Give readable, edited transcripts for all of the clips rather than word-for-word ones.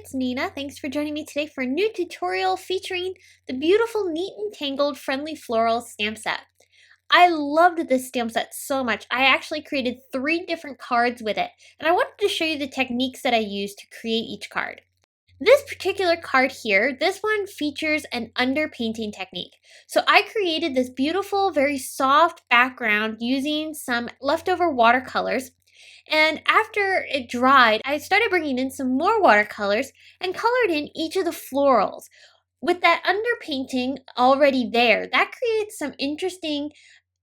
it's Nina. Thanks for joining me today for a new tutorial featuring the beautiful Neat and Tangled Friendly Florals stamp set. I loved this stamp set so much. I actually created 3 different cards with it, and I wanted to show you the techniques that I used to create each card. This particular card here, this one features an underpainting technique. So I created this beautiful, very soft background using some leftover watercolors. And after it dried, I started bringing in some more watercolors and colored in each of the florals. With that underpainting already there, that creates some interesting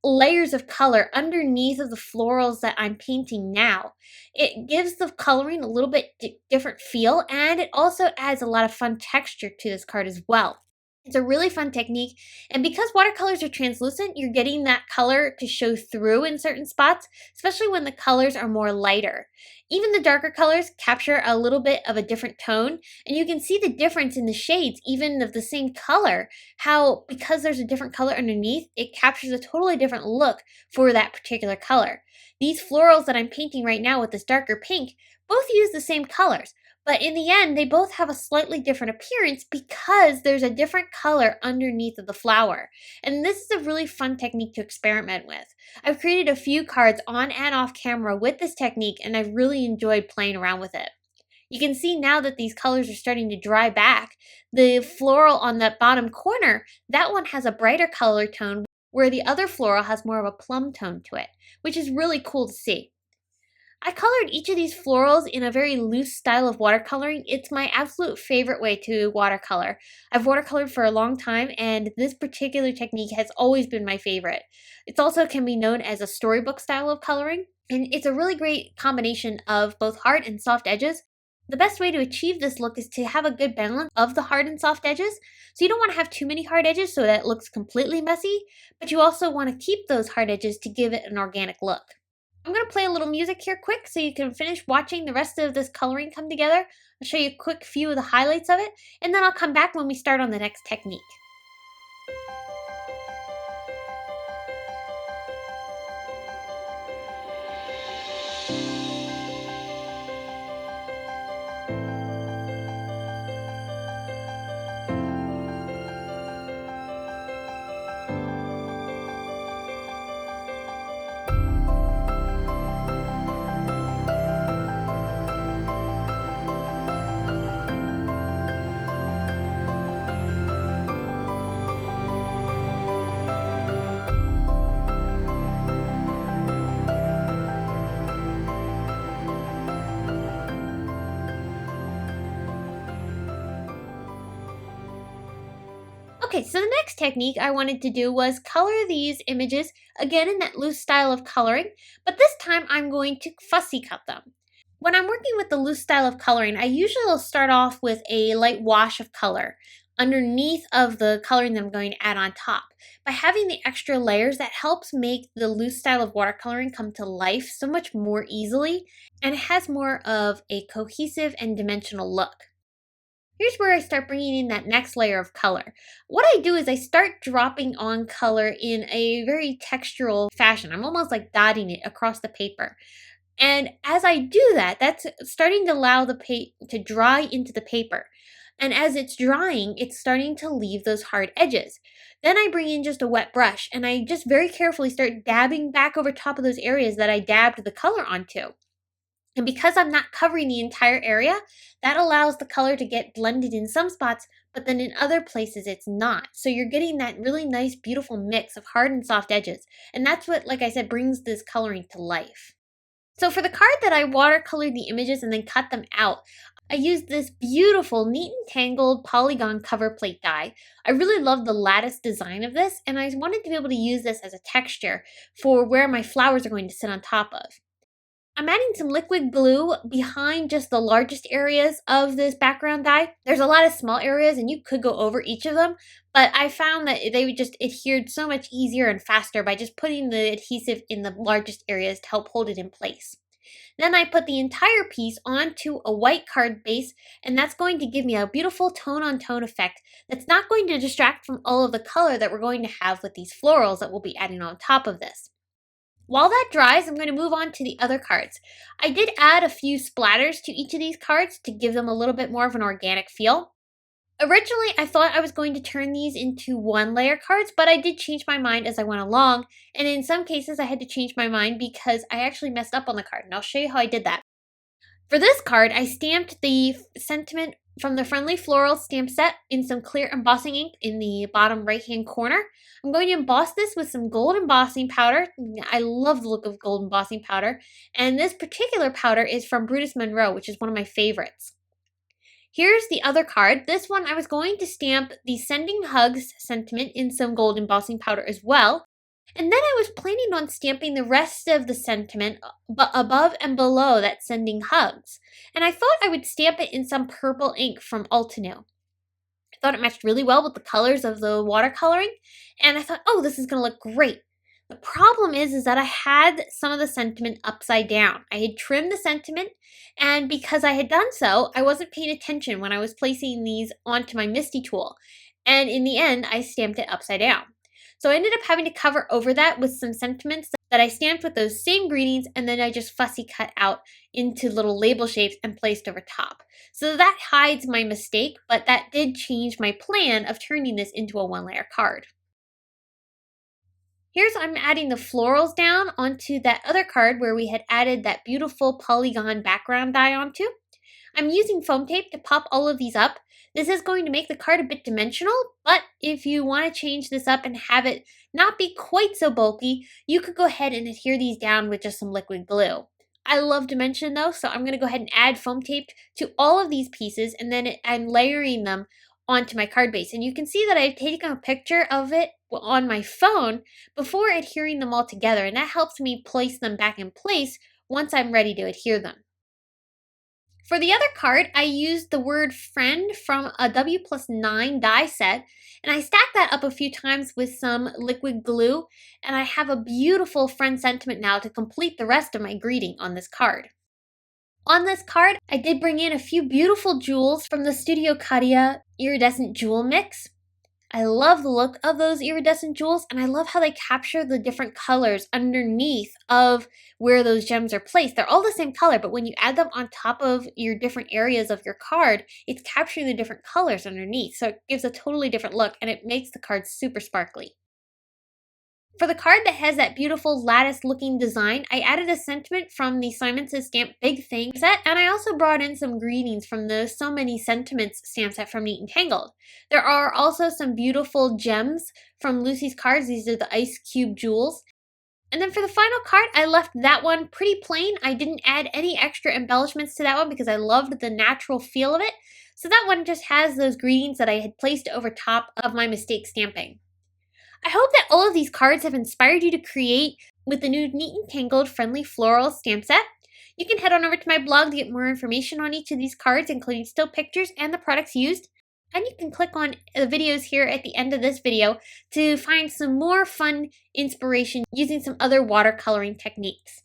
layers of color underneath of the florals that I'm painting now. It gives the coloring a little bit different feel, and it also adds a lot of fun texture to this card as well. It's a really fun technique, and because watercolors are translucent, you're getting that color to show through in certain spots, especially when the colors are more lighter. Even the darker colors capture a little bit of a different tone, and you can see the difference in the shades, even of the same color, how because there's a different color underneath, it captures a totally different look for that particular color. These florals that I'm painting right now with this darker pink both use the same colors, but in the end, they both have a slightly different appearance because there's a different color underneath of the flower. And this is a really fun technique to experiment with. I've created a few cards on and off camera with this technique, and I've really enjoyed playing around with it. You can see now that these colors are starting to dry back. The floral on that bottom corner, that one has a brighter color tone, where the other floral has more of a plum tone to it, which is really cool to see. I colored each of these florals in a very loose style of watercoloring. It's my absolute favorite way to watercolor. I've watercolored for a long time, and this particular technique has always been my favorite. It also can be known as a storybook style of coloring, and it's a really great combination of both hard and soft edges. The best way to achieve this look is to have a good balance of the hard and soft edges. So you don't want to have too many hard edges so that it looks completely messy, but you also want to keep those hard edges to give it an organic look. I'm going to play a little music here quick so you can finish watching the rest of this coloring come together. I'll show you a quick few of the highlights of it, and then I'll come back when we start on the next technique. Okay, so the next technique I wanted to do was color these images again in that loose style of coloring, but this time I'm going to fussy cut them. When I'm working with the loose style of coloring, I usually will start off with a light wash of color underneath of the coloring that I'm going to add on top. By having the extra layers, that helps make the loose style of watercoloring come to life so much more easily, and it has more of a cohesive and dimensional look. Here's where I start bringing in that next layer of color. What I do is I start dropping on color in a very textural fashion. I'm almost like dotting it across the paper. And as I do that, that's starting to allow the paint to dry into the paper. And as it's drying, it's starting to leave those hard edges. Then I bring in just a wet brush, and I just very carefully start dabbing back over top of those areas that I dabbed the color onto. And because I'm not covering the entire area, that allows the color to get blended in some spots, but then in other places it's not. So you're getting that really nice, beautiful mix of hard and soft edges. And that's what, like I said, brings this coloring to life. So for the card that I watercolored the images and then cut them out, I used this beautiful Neat and Tangled polygon cover plate die. I really love the lattice design of this, and I wanted to be able to use this as a texture for where my flowers are going to sit on top of. I'm adding some liquid glue behind just the largest areas of this background die. There's a lot of small areas and you could go over each of them, but I found that they would just adhered so much easier and faster by just putting the adhesive in the largest areas to help hold it in place. Then I put the entire piece onto a white card base, and that's going to give me a beautiful tone-on-tone effect that's not going to distract from all of the color that we're going to have with these florals that we'll be adding on top of this. While that dries, I'm going to move on to the other cards. I did add a few splatters to each of these cards to give them a little bit more of an organic feel. Originally, I thought I was going to turn these into one layer cards, but I did change my mind as I went along, and in some cases I had to change my mind because I actually messed up on the card, and I'll show you how I did that. For this card, I stamped the sentiment from the Friendly Florals stamp set in some clear embossing ink in the bottom right-hand corner. I'm going to emboss this with some gold embossing powder. I love the look of gold embossing powder, and this particular powder is from Brutus Monroe, which is one of my favorites. Here's the other card. This one I was going to stamp the Sending Hugs sentiment in some gold embossing powder as well. And then I was planning on stamping the rest of the sentiment above and below that Sending Hugs. And I thought I would stamp it in some purple ink from Altenew. I thought it matched really well with the colors of the watercoloring. And I thought, oh, this is going to look great. The problem is that I had some of the sentiment upside down. I had trimmed the sentiment, and because I had done so, I wasn't paying attention when I was placing these onto my MISTI tool. And in the end, I stamped it upside down. So I ended up having to cover over that with some sentiments that I stamped with those same greetings, and then I just fussy cut out into little label shapes and placed over top. So that hides my mistake, but that did change my plan of turning this into a one-layer card. Here's I'm adding the florals down onto that other card where we had added that beautiful polygon background die onto. I'm using foam tape to pop all of these up. This is going to make the card a bit dimensional, but if you want to change this up and have it not be quite so bulky, you could go ahead and adhere these down with just some liquid glue. I love dimension though, so I'm going to go ahead and add foam tape to all of these pieces, and then I'm layering them onto my card base. And you can see that I've taken a picture of it on my phone before adhering them all together, and that helps me place them back in place once I'm ready to adhere them. For the other card, I used the word friend from a W+9 die set, and I stacked that up a few times with some liquid glue, and I have a beautiful friend sentiment now to complete the rest of my greeting on this card. On this card, I did bring in a few beautiful jewels from the Studio Katia iridescent jewel mix. I love the look of those iridescent jewels, and I love how they capture the different colors underneath of where those gems are placed. They're all the same color, but when you add them on top of your different areas of your card, it's capturing the different colors underneath. So it gives a totally different look, and it makes the card super sparkly. For the card that has that beautiful lattice looking design, I added a sentiment from the Simon Says Stamp Big Thing set, and I also brought in some greetings from the So Many Sentiments stamp set from Neat and Tangled. There are also some beautiful gems from Lucy's cards. These are the ice cube jewels. And then for the final card, I left that one pretty plain. I didn't add any extra embellishments to that one because I loved the natural feel of it. So that one just has those greetings that I had placed over top of my mistake stamping. I hope that all of these cards have inspired you to create with the new Neat and Tangled Friendly Florals stamp set. You can head on over to my blog to get more information on each of these cards, including still pictures and the products used. And you can click on the videos here at the end of this video to find some more fun inspiration using some other watercoloring techniques.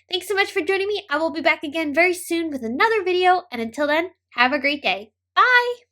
Thanks so much for joining me. I will be back again very soon with another video, and until then, have a great day. Bye!